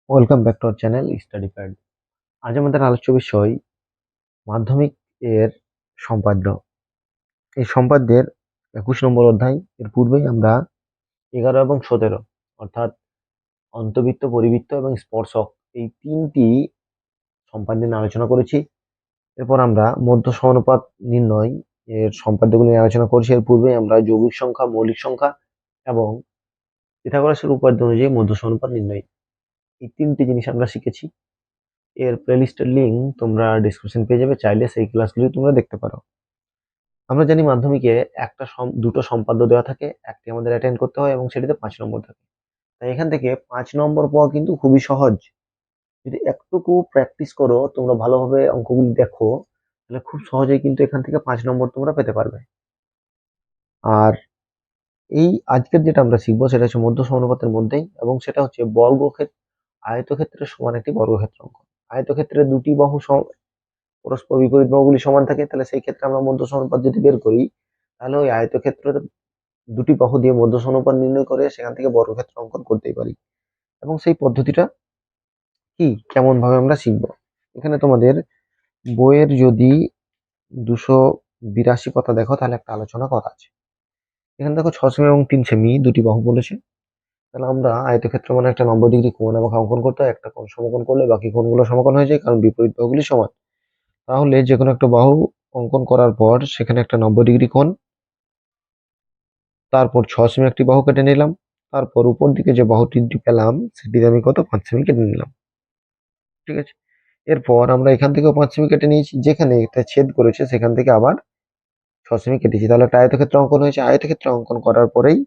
Welcome back to our channel study pad. আজ আমাদের আলোচ্য বিষয় মাধ্যমিক এর সম্পাদ্য। এই সম্পাদ্যের 21 নম্বর অধ্যায়। এর পূর্বেই আমরা 11 এবং 17 অর্থাৎ অন্তবৃত্ত, পরিবৃত্ত এবং স্পর্শক এই তিনটি সম্পাদ্য নিয়ে আলোচনা করেছি। এরপর আমরা মধ্য সমানুপাত নির্ণয় এর সম্পাদ্যগুলো নিয়ে আলোচনা করেছি। এর পূর্বে আমরা যৌগিক সংখ্যা, মৌলিক সংখ্যা এবং পিথাগোরাসের উপপাদ্য অনুযায়ী মধ্য সমানুপাত নির্ণয় এই তিনটি জিনিস আমরা শিখেছি। এর প্লেলিস্টের লিঙ্ক তোমরা ডিসক্রিপশন পেয়ে যাবে, চাইলে সেই ক্লাসগুলি তোমরা দেখতে পারো। আমরা জানি মাধ্যমিকে দুটো সম্পাদ্য দেওয়া থাকে, একটি আমাদের অ্যাটেন্ড করতে হয় এবং সেটিতে 5 নম্বর থাকে। তাই এখান থেকে 5 নম্বর পাওয়া কিন্তু খুবই সহজ। যদি একটুকু প্র্যাকটিস করো, তোমরা ভালোভাবে অঙ্কগুলি দেখো, তাহলে খুব সহজেই কিন্তু এখান থেকে 5 নম্বর তোমরা পেতে পারবে। আর এই আজকের যেটা আমরা শিখবো সেটা হচ্ছে মধ্য সমানুপাতের মধ্যেই, এবং সেটা হচ্ছে আয়তক্ষেত্রের সমান একটি বর্গক্ষেত্র অঙ্কন। আয়তক্ষেত্রে দুটি বাহু পরস্পর বিপরীত বাহুগুলি সমান থাকে, তাহলে সেই ক্ষেত্রে আমরা মধ্য সমানুপাত যদি বের করি, তাহলে ওই আয়তক্ষেত্রের দুটি বাহু দিয়ে মধ্য সমানুপাত নির্ণয় করে সেখান থেকে বর্গক্ষেত্র অঙ্কন করতেই পারি। এবং সেই পদ্ধতিটা কি, কেমন ভাবে আমরা শিখবো, এখানে তোমাদের বইয়ের যদি 282 পাতা দেখো, তাহলে একটা আলোচনা করা আছে। এখানে দেখো 6 সেমি এবং 3 সেমি দুটি বাহু বলেছে। তাহলে আমরা আয়তক্ষেত্র মানে একটা 90 ডিগ্রি কোণ আমাকে অঙ্কন করতে হয়। একটা কোণ সমকোণ করলে বাকি কোণগুলো সমকোণ হয়ে যায়, কারণ বিপরীত বাহুগুলি সমান। তাহলে যে কোনো একটা বাহু অঙ্কন করার পর সেখানে একটা 90 ডিগ্রি কোণ, তারপর 6 সেমি একটি বাহু কেটে নিলাম, তারপর উপর দিকে যে বাহুটি পেলাম সেটিতে আমি কত 5 সেমি কেটে নিলাম। ঠিক আছে, এরপর আমরা এখান থেকেও 5 সেমি কেটে নিয়েছি, যেখানে এটা ছেদ করেছে সেখান থেকে আবার 6 সেমি কেটেছি। তাহলে একটা আয়তক্ষেত্র অঙ্কন হয়েছে। আয়তক্ষেত্র অঙ্কন করার পরেই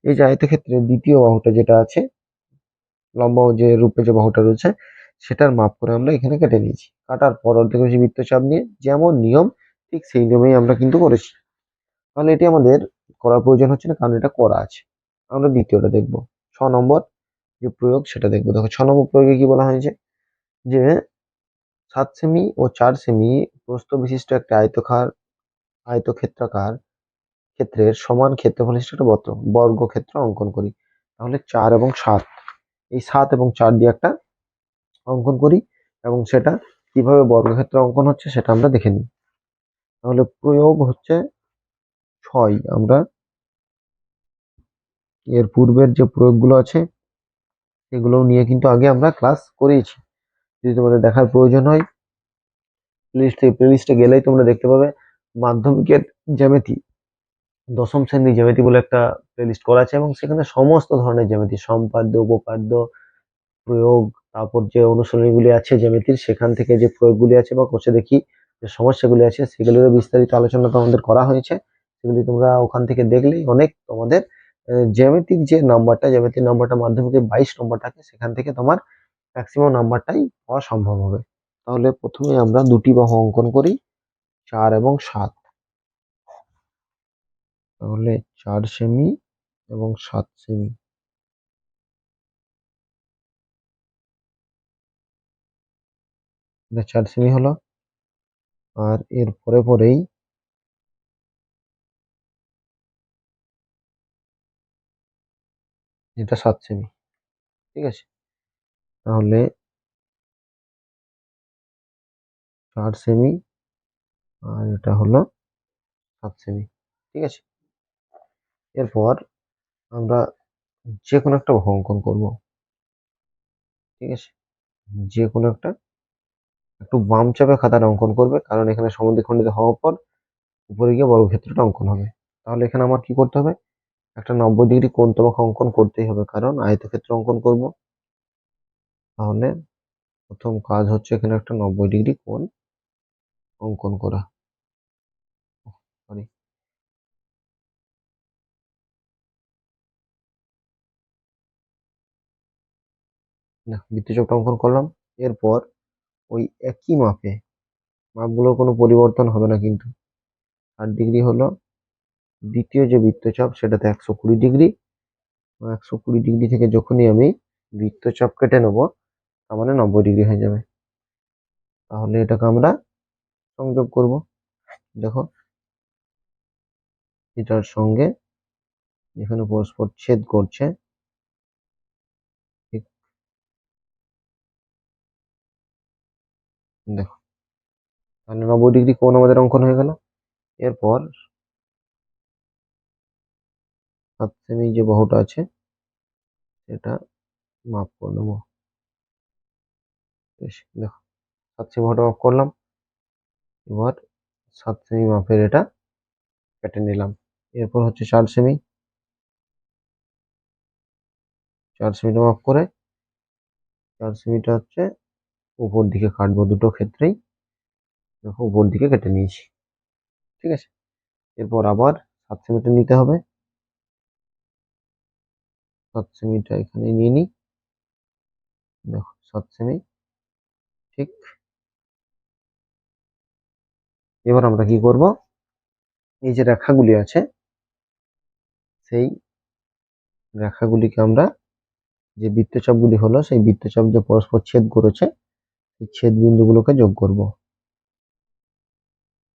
এই যে আয়তক্ষেত্রের দ্বিতীয় বাহুটা যেটা আছে, লম্বা যে রূপে যে বাহুটা রয়েছে, সেটার মাপ করে আমরা এখানে কেটে নিয়েছি। কাটার পর অর্ধেক বেশি বৃত্তচাপ নিয়ে যেমন নিয়ম, ঠিক সেই নিয়মেই আমরা কিন্তু করেছি। তাহলে এটি আমাদের করার প্রয়োজন হচ্ছে না, কারণ এটা করা আছে। আমরা দ্বিতীয়টা দেখব, 6 নম্বর যে প্রয়োগ সেটা দেখবো। দেখো 6 নম্বর প্রয়োগে কি বলা হয়েছে, যে 7 সেমি ও 4 সেমি প্রস্থ বিশিষ্ট একটা আয়তক্ষেত্রাকার ক্ষেত্রের সমান ক্ষেত্রফল বিশিষ্ট একটা বর্গক্ষেত্র অঙ্কন করি। তাহলে 4 এবং 7, এই 7 এবং 4 দিয়ে একটা অঙ্কন করি, এবং সেটা কিভাবে বর্গক্ষেত্র অঙ্কন হচ্ছে সেটা আমরা দেখে নিই। তাহলে প্রয়োগ হচ্ছে 6। আমরা এর পূর্বের যে প্রয়োগগুলো আছে সেগুলো নিয়ে কিন্তু আগে আমরা ক্লাস করেছি। যদি তোমাদের দেখার প্রয়োজন হয়, প্লেলিস্টে গেলেই তোমরা দেখতে পাবে মাধ্যমিকের জ্যামিতি, 10ম শ্রেণীর জ্যামিতি বলে একটা প্লেলিস্ট করা আছে, এবং সেখানে সমস্ত ধরনের জ্যামিতি, সম্পাদ্য, উপপাদ্য, প্রয়োগ, তারপর যে অনুশীলনীগুলি আছে জ্যামিতির, সেখান থেকে যে প্রয়োগগুলি আছে বা কোষে দেখি যে সমস্যাগুলি আছে, সেগুলিরও বিস্তারিত আলোচনা তোমাদের করা হয়েছে। সেগুলি তোমরা ওখান থেকে দেখলেই অনেক তোমাদের জ্যামিতির নাম্বারটা মাধ্যমিকে 22 নম্বর থাকে, সেখান থেকে তোমার ম্যাক্সিমাম নাম্বারটাই পাওয়া সম্ভব হবে। তাহলে প্রথমে আমরা দুটি বাহু অঙ্কন করি, 4 এবং 7। তাহলে 4 সেমি এবং 7 সেমি। এটা 4 সেমি হলো, আর এর পরে পরেই এটা 7 সেমি। ঠিক আছে, তাহলে 4 সেমি আর এটা হলো 7 সেমি। ঠিক আছে, এরপর আমরা যে কোনো একটা বাহু অঙ্কন করব। ঠিক আছে, যে কোনো একটা, একটু বাম চাপে খাতাটা অঙ্কন করবে, কারণ এখানে সমদ্বিখণ্ডিত হওয়ার পর উপরে গিয়ে বর্গক্ষেত্রটা অঙ্কন হবে। তাহলে এখানে আমার কি করতে হবে, একটা 90 ডিগ্রি কোণ তোমাকে অঙ্কন করতেই হবে, কারণ আয়তক্ষেত্র অঙ্কন করব। তাহলে প্রথম কাজ হচ্ছে এখানে একটা 90 ডিগ্রি কোণ অঙ্কন করা। সরি, না, বৃত্তচাপটা অঙ্কন করলাম। এরপর ওই একই মাপগুলোর কোনো পরিবর্তন হবে না কিন্তু। 8 ডিগ্রি হলো দ্বিতীয় যে বৃত্তচাপ, সেটাতে 120 ডিগ্রি। 120 ডিগ্রি থেকে যখনই আমি বৃত্তচাপ কেটে নেবো, তার মানে 90 ডিগ্রি হয়ে যাবে। তাহলে এটাকে আমরা সংযোগ করব। দেখো, এটার সঙ্গে যেখানে পরস্পর ছেদ করছে, ঠিক দেখো তাহলে 90 ডিগ্রি কোণ আমাদের অঙ্কন হয়ে গেল। এরপর 7 সেমি যে বাহুটা আছে সেটা মাপ করে নেবো। দেখো 7 সেমি বাহুটা মাপ করলাম। এবার 7 সেমি মাপের এটা কেটে নিলাম। এরপর হচ্ছে 4 সেমি, 4 সেমিটা মাপ করে 4 সেমিটা হচ্ছে উপর দিকে কাটবো, দুটো ক্ষেত্রেই দেখো উপর দিকে কেটে নিয়েছি। ঠিক আছে, এরপর আবার 7 সেমিটা নিতে হবে। 7 সেমিটা এখানে নিয়ে নিই। দেখো 7 সেমি ঠিক। এবার আমরা কি করব, এই যে রেখাগুলি আছে সেই রেখাগুলিকে আমরা, যে বৃত্তচাপগুলি হলো সেই বৃত্তচাপ যে পরস্পর ছেদ করেছে এই ছেদ বিন্দুগুলোকে যোগ করব।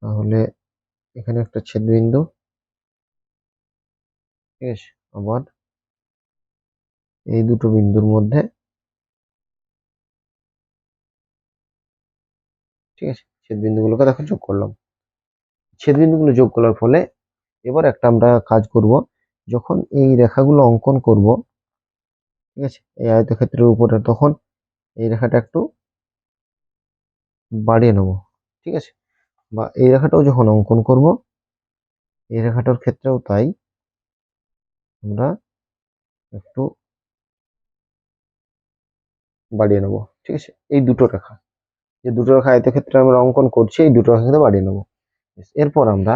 তাহলে এখানে একটা ছেদ বিন্দু, ঠিক আছে, আবার এই দুটো বিন্দুর মধ্যে, ঠিক আছে, ছেদ বিন্দুগুলোকে দেখো যোগ করলাম। ছেদ বিন্দুগুলো যোগ করার ফলে এবার একটা আমরা কাজ করব, যখন এই রেখাগুলো অঙ্কন করব, ঠিক আছে, এই আয়তক্ষেত্রের উপরে, তখন এই রেখাটা একটু বাড়িয়ে নেব। ঠিক আছে, বা এই রেখাটাও যখন অঙ্কন করব এই রেখাটার ক্ষেত্রেও তাই আমরা একটু বাড়িয়ে নেব। ঠিক আছে, এই দুটো রেখা, যে দুটো রেখা আয়তক্ষেত্রে আমরা অঙ্কন করছি এই দুটো রেখা কিন্তু বাড়িয়ে নেব। এরপর আমরা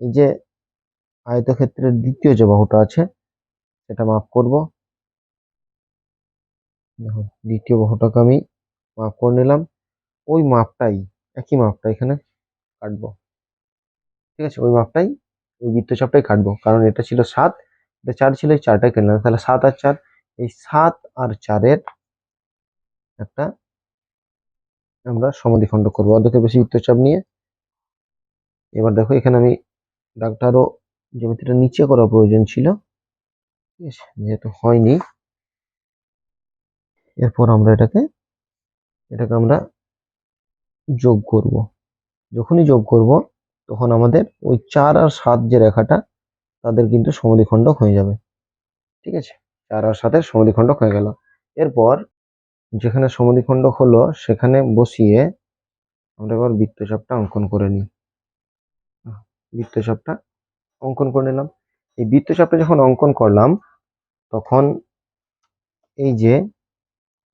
এই যে আয়তক্ষেত্রের দ্বিতীয় যে বাহুটা আছে সেটা মাপ করব। দেখো দ্বিতীয় বাহুটাকে আমি মাপ করে নিলাম। ওই মাপটাই, একই মাপটা এখানে কাটবো। ঠিক আছে, ওই মাপটাই, ওই বৃত্তচাপটাই কাটবো, কারণ এটা ছিল 7, এটা 4 ছিল, এই 4টাই কেটে নিলাম। তাহলে 7 আর 4, এই 7 আর 4-এর একটা আমরা সমদ্বিখণ্ড করবো অর্ধেকের বেশি বৃত্তচাপ নিয়ে। এবার দেখো এখানে আমি দাগটা আরো জ্যামিতিটা নিচে করা প্রয়োজন ছিল, ঠিক আছে, যেহেতু হয়নি। এরপর আমরা এটাকে আমরা যোগ করব। যখনই যোগ করব তখন আমাদের ওই 4 আর 7 যে রেখাটা তাদের কিন্তু সমদ্বিখণ্ডক হয়ে যাবে। ঠিক আছে, 4 আর 7-এর সমদ্বিখণ্ডক হয়ে গেল। এরপর যেখানে সমদ্বিখণ্ডক হলো সেখানে বসিয়ে আমরা এবার বৃত্তচাপটা অঙ্কন করে নিই। বৃত্তচাপটা অঙ্কন করে নিলাম। এই বৃত্তচাপটা যখন অঙ্কন করলাম তখন এই যে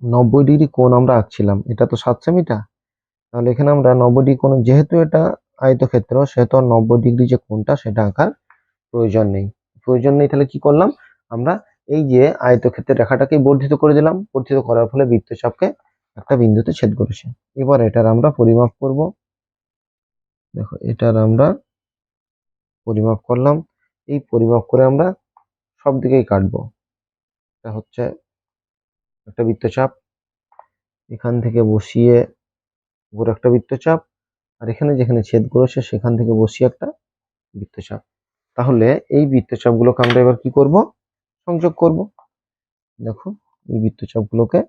90 ডিগ্রি কোণ আমরা আঁকছিলাম, এটা তো 7 সেমিটা, তাহলে এখানে আমরা 90 ডিগ্রি কোণ, যেহেতু এটা আয়তক্ষেত্র সেহেতু 90 ডিগ্রি যে কোণটা সেটা আঁকার প্রয়োজন নেই। তাহলে কি করলাম আমরা, এই যে আয়তক্ষেত্রের রেখাটাকে বর্ধিত করে দিলাম, বর্ধিত করার ফলে বৃত্তচাপকে একটা বিন্দুতে ছেদ করেছে। এবার এটার আমরা পরিমাপ করব। দেখো এটার আমরা পরিমাপ করলাম। এই পরিমাপ করে আমরা সব দিকেই কাটবো। এটা হচ্ছে একটা বৃত্তচাপ, এখান থেকে বসিয়ে উপরে একটা বৃত্তচাপ, আর এখানে যেখানে ছেদ করেছে সেখান থেকে বসিয়ে একটা বৃত্তচাপ। তাহলে এই বৃত্তচাপগুলোকে আমরা এবার কি করব, সংযোগ করব। দেখো এই বৃত্তচাপগুলোকে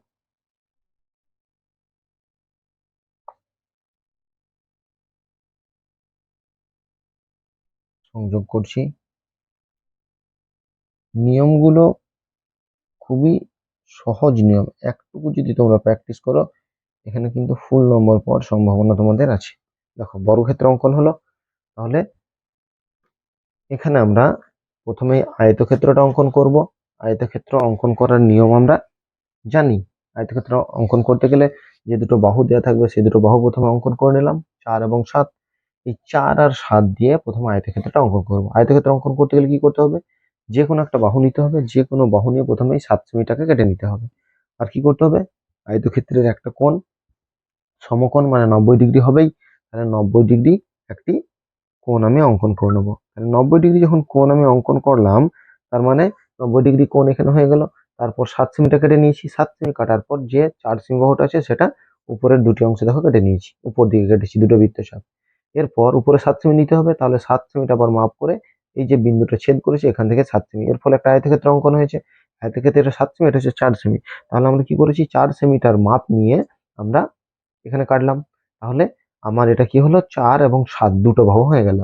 সংযোগ করছি। নিয়মগুলো খুবই সহজ নিয়ম, একটুকু যদি তোমরা প্র্যাকটিস করো এখানে কিন্তু ফুল নম্বর পাওয়ার সম্ভাবনা তোমাদের আছে। দেখো বর্গক্ষেত্র অঙ্কন হলো, তাহলে এখানে আমরা প্রথমে আয়তক্ষেত্রটা অঙ্কন করব। আয়তক্ষেত্র অঙ্কন করার নিয়ম আমরা জানি। আয়তক্ষেত্র অঙ্কন করতে গেলে যে দুটো বাহু দেওয়া থাকবে সেই দুটো বাহু প্রথমে অঙ্কন করে নিলাম, 4 এবং 7। এই 4 আর 7 দিয়ে প্রথমে আয়তক্ষেত্রটা অঙ্কন করব। আয়তক্ষেত্র অঙ্কন করতে গেলে কি করতে হবে, যে কোনো একটা বাহু নিতে হবে, যে কোনো বাহু নিয়ে প্রথমেই 7 সেমিটাকে কেটে নিতে হবে। আর কি করতে হবে, আয়তক্ষেত্রের একটা কোণ সমকোণ মানে 90 ডিগ্রি হবেই, তাহলে 90 ডিগ্রি একটি কোণ আমি অঙ্কন করে নেবো। তাহলে 90 ডিগ্রি যখন কোণ আমি অঙ্কন করলাম তার মানে 90 ডিগ্রি কোণ এখানে হয়ে গেল। তারপর 7 সেমিটা কেটে নিয়েছি, 7 সেমি কাটার পর যে 4 সেমি বাহুটা আছে সেটা উপরের দুটি অংশ দেখো কেটে নিয়েছি, উপর দিকে কেটেছি দুটো বৃত্তচাপ। এরপর উপরে 7 সেমি নিতে হবে, তাহলে 7 সেমিটা আবার মাপ করে এই যে বিন্দুটা ছেদ করেছে এখান থেকে 7 সেমি, এর ফলে একটা আয়তক্ষেত্র অঙ্কন হয়েছে। আয়তক্ষেত্রে 7 সেমি, এটা হচ্ছে 4 সেমি। তাহলে আমরা কি করেছি, 4 সেমিটার মাপ নিয়ে আমরা এখানে কাটলাম। তাহলে আমার এটা কি হলো, 4 এবং 7 দুটো বাহু হয়ে গেল।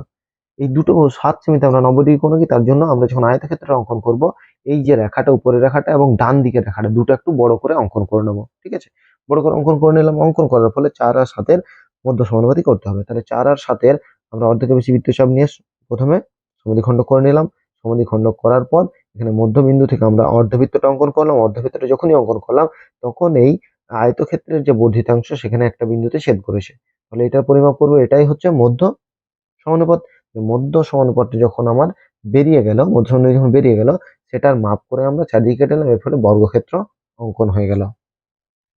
এই দুটো বাহু 7 সেমিতে আমরা 90 ডিগ্রি কোণ কি, তার জন্য আমরা যখন আয়তক্ষেত্র অঙ্কন করব, এই যে রেখাটা, উপরের রেখাটা এবং ডান দিকের রেখাটা দুটো একটু বড় করে অঙ্কন করে নেবো। ঠিক আছে, বড় করে অঙ্কন করে নিলাম। অঙ্কন করার ফলে 4 আর 7 এর মধ্য সমানুপাতি করতে হবে। তাহলে 4 আর 7 এর আমরা অর্ধেকের বেশি বৃত্তচাপ নিয়ে প্রথমে সমদ্বিখণ্ড করে নিলাম। সমদ্বিখণ্ড করার পর এখানে মধ্যবিন্দু থেকে আমরা অর্ধবৃত্তটা অঙ্কন করলাম। অর্ধবৃত্তটা যখনই অঙ্কন করলাম, তখন এই আয়তক্ষেত্রের যে বর্ধিতাংশ সেখানে একটা বিন্দুতে ছেদ করেছে। তাহলে এটার পরিমাপ করবো, এটাই হচ্ছে মধ্য সমানুপাত। মধ্য সমানুপাতটা যখন আমার বেরিয়ে গেল, মধ্য সমানুপাত যখন বেরিয়ে গেল, সেটার মাপ করে আমরা চারদিকে কেটে নিলাম। এর ফলে বর্গক্ষেত্র অঙ্কন হয়ে গেল।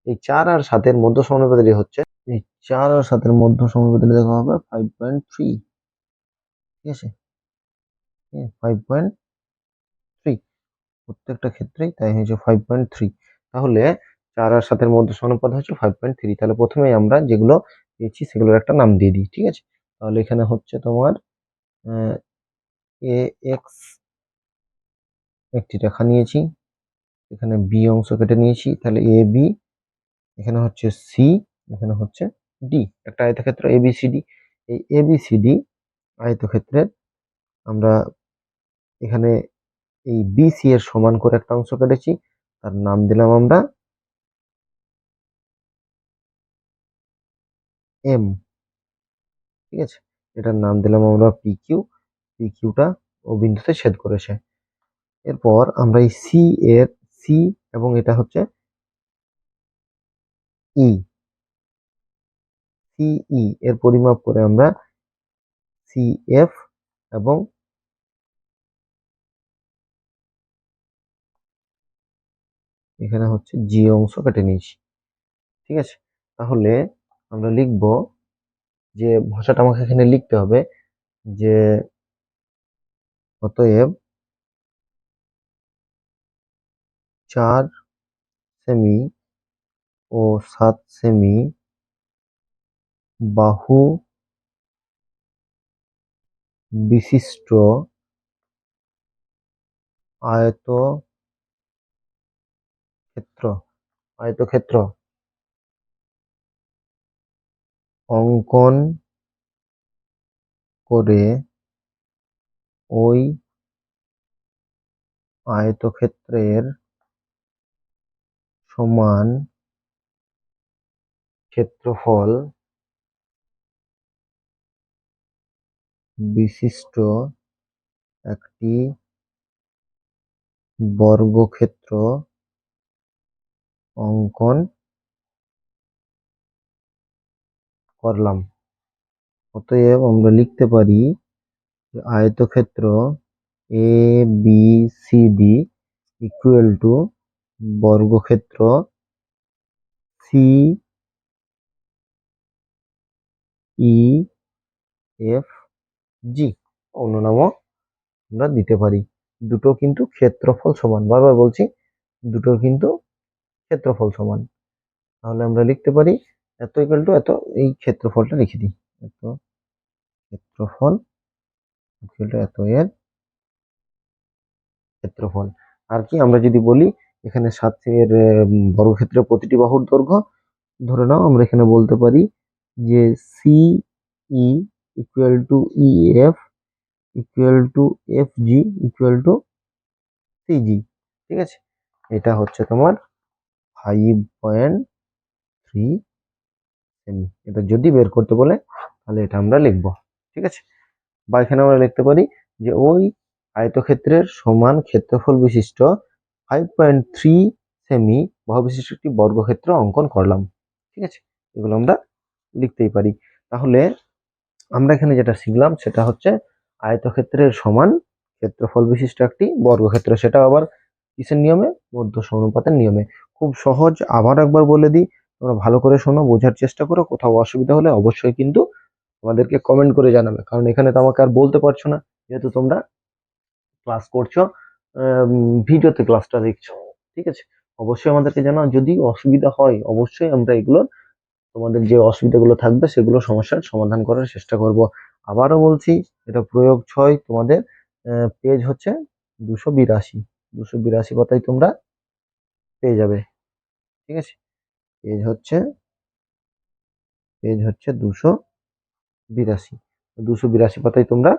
এই 4 আর 7 এর মধ্য সমানুপাতটি হচ্ছে, এই 4 আর 7 এর মধ্য সমানুপাতটি দেখা হবে 5.3। ঠিক আছে, 5.3 প্রত্যেকটা ক্ষেত্রেই তাই হয়েছে 5.3। তাহলে 4 আর 7 এর মধ্যে সমানুপাত হচ্ছে 5.3। তাহলে প্রথমেই আমরা যেগুলো পেয়েছি সেগুলোর একটা নাম দিয়ে দিই। ঠিক আছে, তাহলে এখানে হচ্ছে তোমার এ এক্স একটি রেখা নিয়েছি, এখানে বি অংশ কেটে নিয়েছি, তাহলে এ বি, এখানে হচ্ছে সি, এখানে হচ্ছে ডি, একটা আয়তক্ষেত্র এ বি সি ডি। এই এ বি সি ডি আয়তক্ষেত্রের আমরা এখানে এই বি সি এর সমান করে একটা অংশ কেটেছি, তার নাম দিলাম আমরা এম। ঠিক আছে, এটার নাম দিলাম আমরা পি কিউ। পি কিউটা ও বিন্দুতে ছেদ করেছে। এরপর আমরা এই সি এর, সি এবং এটা হচ্ছে ই, সিই এর পরিমাপ করে আমরা সি এফ এবং এখানে হচ্ছে জি অংশ কেটে নিয়েছি। ঠিক আছে, তাহলে আমরা লিখব যে ভাষাটা আমাকে এখানে লিখতে হবে যে অতএব 4 সেমি ও 7 সেমি বাহু বিশিষ্ট আয়তক্ষেত্র, আয়তক্ষেত্র অঙ্কন করে ওই আয়তক্ষেত্রের সমান ক্ষেত্রফল বিশিষ্ট একটি বর্গক্ষেত্র অঙ্কন করলাম। অতএব আমরা লিখতে পারি যে আয়তক্ষেত্র A B C D equal to বর্গক্ষেত্র সি ই এফ জি, অন্য নামও আমরা দিতে পারি। দুটো কিন্তু ক্ষেত্রফল সমান, বারবার বলছি দুটো কিন্তু ক্ষেত্রফল সমান। তাহলে আমরা লিখতে পারি এত ইকুয়াল টু এত, এই ক্ষেত্রফলটা লিখে দিই, এত ক্ষেত্রফল ইকুয়াল টু এত এর ক্ষেত্রফল। আর কি আমরা যদি বলি এখানে 7 এর বর্গক্ষেত্রের প্রতিটি বাহুর দৈর্ঘ্য, ধরে নাও আমরা এখানে বলতে পারি যে C E equal to E F equal to F G equal to C G. ঠিক আছে, এটা হচ্ছে তোমার 5.3 সেমি। এটা যদি বের করতে বলে তাহলে এটা আমরা লিখবো। ঠিক আছে, বা এখানে আমরা লিখতে পারি যে ওই আয়তক্ষেত্রের সমান ক্ষেত্রফল বিশিষ্ট 5.3 সেমি বাহু বিশিষ্ট একটি বর্গক্ষেত্র অঙ্কন করলাম। ঠিক আছে, এগুলো আমরা লিখতেই পারি। তাহলে আমরা এখানে যেটা শিখলাম সেটা হচ্ছে আয়তক্ষেত্রের সমান ক্ষেত্রফল বিশিষ্ট একটি বর্গক্ষেত্র, সেটা আবার কিসের নিয়মে, মধ্য সমানুপাতের নিয়মে। খুব সহজ, আবার একবার বলে দিই, তোমরা ভালো করে শোনো, বোঝার চেষ্টা করো। কোথাও অসুবিধা হলে অবশ্যই কিন্তু আমাদেরকে কমেন্ট করে জানাবে, কারণ এখানে তো আমাকে আর বলতে পারছো না, যেহেতু তোমরা ক্লাস করছো, ভিডিওতে ক্লাসটা দেখছো। ঠিক আছে, অবশ্যই আমাদেরকে জানাও। যদি অসুবিধা হয় অবশ্যই আমরা এগুলো, তোমাদের যে অসুবিধাগুলো থাকবে সেগুলো সমস্যার সমাধান করার চেষ্টা করব। আবারও বলছি, এটা প্রয়োগ 6, তোমাদের পেজ হচ্ছে 282, 282 পাতায় তোমরা পেয়ে যাবে। ঠিক আছে, পেজ হচ্ছে পেজ হচ্ছে 282। 282 পাতায় তোমরা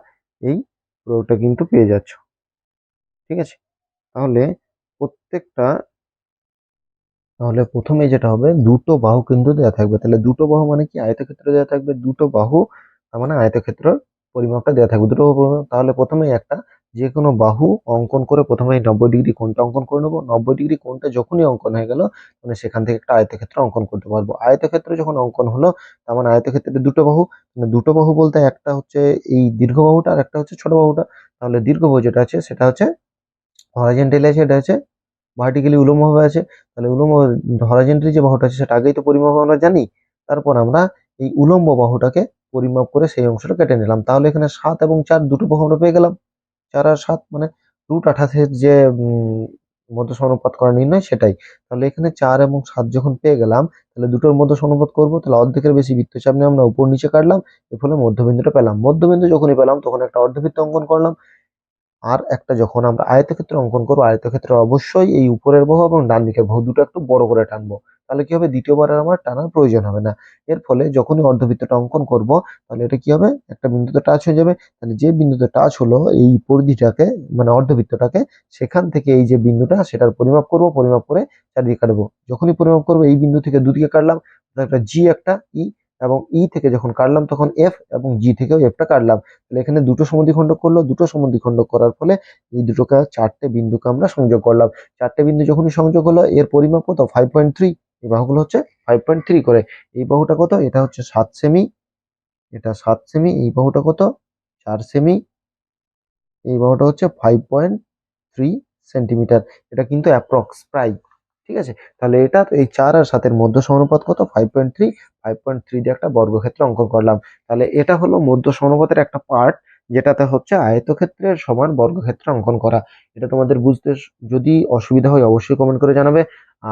এই প্রয়োগটা কিন্তু পেয়ে যাচ্ছ। ঠিক আছে, তাহলে প্রত্যেকটা তাহলে প্রথমে যেটা হবে, দুটো বাহু কিন্তু দেওয়া থাকবে। তাহলে দুটো বাহু মানে কি, আয়তক্ষেত্র দেওয়া থাকবে। দুটো বাহু তার মানে আয়তক্ষেত্র পরিমাপটা দেওয়া থাকবে, দুটো বাহু পরিমাপ। তাহলে প্রথমে একটা যে কোনো বাহু অঙ্কন করে প্রথমে 90 ডিগ্রি কোণটা অঙ্কন করে নেবো। 90 ডিগ্রি কোণটা যখনই অঙ্কন হয়ে গেল, মানে সেখান থেকে একটা আয়তক্ষেত্র অঙ্কন করতে পারবো। আয়তক্ষেত্র যখন অঙ্কন হলো, তার মানে আয়তক্ষেত্রের দুটো বাহু, মানে দুটো বাহু বলতে একটা হচ্ছে এই দীর্ঘ বাহুটা আর একটা হচ্ছে ছোট বাহুটা। তাহলে দীর্ঘ বাহু যেটা আছে সেটা হচ্ছে হরাইজন্টালি আছে, এটা হচ্ছে ভার্টিক্যালি উলম্বভাবে আছে। তাহলে উলম্ব হরাইজন্টালি যে বাহুটা আছে সেটা আগেই তো পরিমাপ আমরা জানি। তারপর আমরা এই উলম্ব বাহুটাকে পরিমাপ করে সেই অংশটা কেটে নিলাম। তাহলে এখানে 7 এবং 4 দুটো বাহু আমরা পেয়ে গেলাম। 4 আর 7 মানে √28 যে মধ্য সমানুপাত করা নির্ণয় সেটাই। তাহলে এখানে 4 এবং 7 যখন পেয়ে গেলাম, তাহলে দুটোর মধ্য সমানুপাত করবো। তাহলে অর্ধেকের বেশি বৃত্তচাপ নিয়ে আমরা উপর নিচে কাটলাম, এর ফলে মধ্যবিন্দুটা পেলাম। মধ্যবিন্দু যখনই পেলাম তখন একটা অর্ধবৃত্ত অঙ্কন করলাম। আর একটা যখন আমরা আয়তক্ষেত্র অঙ্কন করবো, আয়তক্ষেত্রে অবশ্যই এই উপরের বাহু এবং ডান দিকের বাহু দুটো একটু বড় করে টানবো। তাহলে কি হবে, দ্বিতীয়বার আর আমার টানার প্রয়োজন হবে না। এর ফলে যখনই অর্ধবৃত্তটা অঙ্কন করব, তাহলে এটা কি হবে, একটা বিন্দুতে টাচ হয়ে যাবে। তাহলে যে বিন্দুতে টাচ হলো এই পরিধিটাকে, মানে অর্ধবৃত্তটাকে, সেখান থেকে এই যে বিন্দুটা সেটার পরিমাপ করব, পরিমাপ করে চারদিকে কাটবো। যখনই পরিমাপ করবো এই বিন্দু থেকে দুদিকে কাটলাম, একটা জি একটা ই, এবং ই থেকে যখন কাটলাম তখন এফ, এবং জি থেকেও এফটা কাটলাম। তাহলে এখানে দুটো সমদ্বিখণ্ডক করলো, দুটো সমদ্বিখণ্ডক করার ফলে এই দুটোকে চারটে বিন্দুকে আমরা সংযোগ করলাম। চারটে বিন্দু যখনই সংযোগ হলো, এর পরিমাপ কত, 5.3। এই বাহুগুলো হচ্ছে 5.3 করে। এই বাহুটা কত, এটা হচ্ছে 7 সেমি, এটা 7 সেমি। এই বাহুটা কত, 4 সেমি। এই বাহুটা হচ্ছে 5.3 সেন্টিমিটার। এটা কিন্তু অ্যাপ্রক্স প্রায়। ঠিক আছে, তাহলে এটা এই 4 আর 7-এর মধ্য সমানুপাত কত, 5.3। 5.3 দিয়ে একটা বর্গক্ষেত্র অঙ্কন করলাম। তাহলে এটা হলো মধ্য সমানুপাতের একটা পার্ট, যেটাতে হচ্ছে আয়তক্ষেত্রের সমান বর্গক্ষেত্র অঙ্কন করা। এটা তোমাদের বুঝতে যদি অসুবিধা হয় অবশ্যই কমেন্ট করে জানাবে।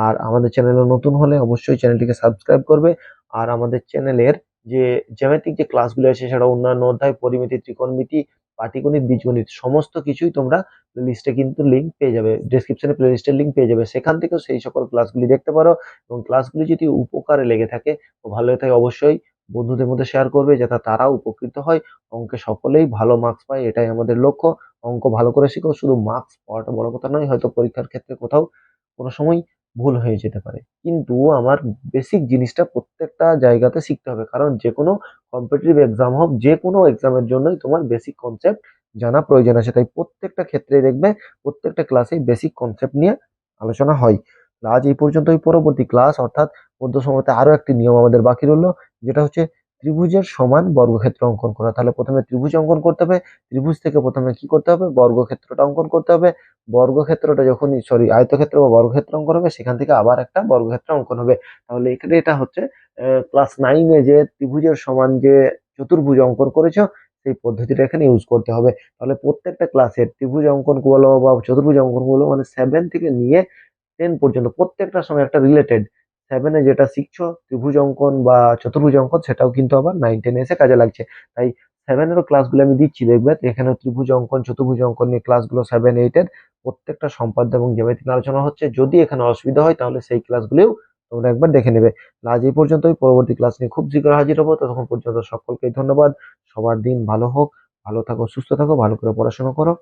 আর আমাদের চ্যানেলে নতুন হলে অবশ্যই চ্যানেলটিকে সাবস্ক্রাইব করবে। আর আমাদের চ্যানেলের যে জ্যামিতিক যে ক্লাসগুলো আছে, সেটা অন্যান্য অধ্যায়, পরিমিতি, ত্রিকোণমিতি, পাটিগণিত, বীজগণিত, সমস্ত কিছুই তোমরা লিস্টে কিন্তু লিঙ্ক পেয়ে যাবে, ডেসক্রিপশনে প্লে লিস্টের লিঙ্ক পেয়ে যাবে। সেখান থেকেও সেই সকল ক্লাসগুলি দেখতে পারো। এবং ক্লাসগুলি যদি উপকারে লেগে থাকে ও ভালো হয়ে থাকে, অবশ্যই বন্ধুদের মধ্যে শেয়ার করবে, যাতে তারাও উপকৃত হয়। অঙ্কে সকলেই ভালো মার্কস পায়, এটাই আমাদের লক্ষ্য। অঙ্ক ভালো করে শিখো, শুধু মার্কস পাওয়াটা বড় কথা নয়। হয়তো পরীক্ষার ক্ষেত্রে কোথাও কোনো সময় ভুল হয়ে যেতে পারে, কিন্তু আমার বেসিক জিনিসটা প্রত্যেকটা জায়গাতে শিখতে হবে। কারণ যে কোনো কম্পিটিটিভ এক্সাম হোক, যে কোনো এক্সামের জন্যই তোমার বেসিক কনসেপ্ট জানা প্রয়োজন আছে। তাই প্রত্যেকটা ক্ষেত্রে দেখবে প্রত্যেকটা ক্লাসে বেসিক কনসেপ্ট নিয়ে আলোচনা হয়। আজ এই পর্যন্তই। পরবর্তী ক্লাস অর্থাৎ মধ্য সময়তে আরো একটি নিয়ম আমাদের বাকি রইলো, যেটা হচ্ছে ত্রিভুজের সমান বর্গক্ষেত্র অঙ্কন করা। তাহলে প্রথমে ত্রিভুজ অঙ্কন করতে হবে, ত্রিভুজ থেকে প্রথমে কি করতে হবে, বর্গক্ষেত্রটা অঙ্কন করতে হবে। বর্গক্ষেত্রটা যখনই আয়তক্ষেত্র বা বর্গক্ষেত্র অঙ্কন হবে, সেখান থেকে আবার একটা বর্গক্ষেত্র অঙ্কন হবে। তাহলে এখানে এটা হচ্ছে ক্লাস 9-এ যে ত্রিভুজের সমান যে চতুর্ভুজ অঙ্কন করেছো, সেই পদ্ধতিটা এখানে ইউজ করতে হবে। তাহলে প্রত্যেকটা ক্লাসের ত্রিভুজ অঙ্কন গুলো বা চতুর্ভুজ অঙ্কন গুলো, মানে 7 থেকে নিয়ে 10 পর্যন্ত প্রত্যেকটার সঙ্গে একটা রিলেটেড। 7-এ যেটা শিখছো ত্রিভুজ অঙ্কন বা চতুর্ভুজ অঙ্কন, সেটাও কিন্তু আবার 9-10 এসে কাজে লাগছে। তাই 7-এরও ক্লাসগুলো আমি দিচ্ছি, দেখবে এখানে ত্রিভুজ অঙ্কন, চতুর্ভুজ অঙ্কন নিয়ে ক্লাসগুলো 7-8-এর প্রত্যেকটা সম্পাদ্য এবং জ্যামিতিক আলোচনা হচ্ছে। যদি এখানে অসুবিধা হয় তাহলে সেই ক্লাসগুলিও তোমরা একবার দেখে নেবে। আজ এই পর্যন্তই, পরবর্তী ক্লাস নিয়ে খুব শীঘ্র হাজির হবো। ততক্ষণ পর্যন্ত সকলকেই ধন্যবাদ। সবার দিন ভালো হোক, ভালো থাকো, সুস্থ থাকো, ভালো করে পড়াশোনা করো।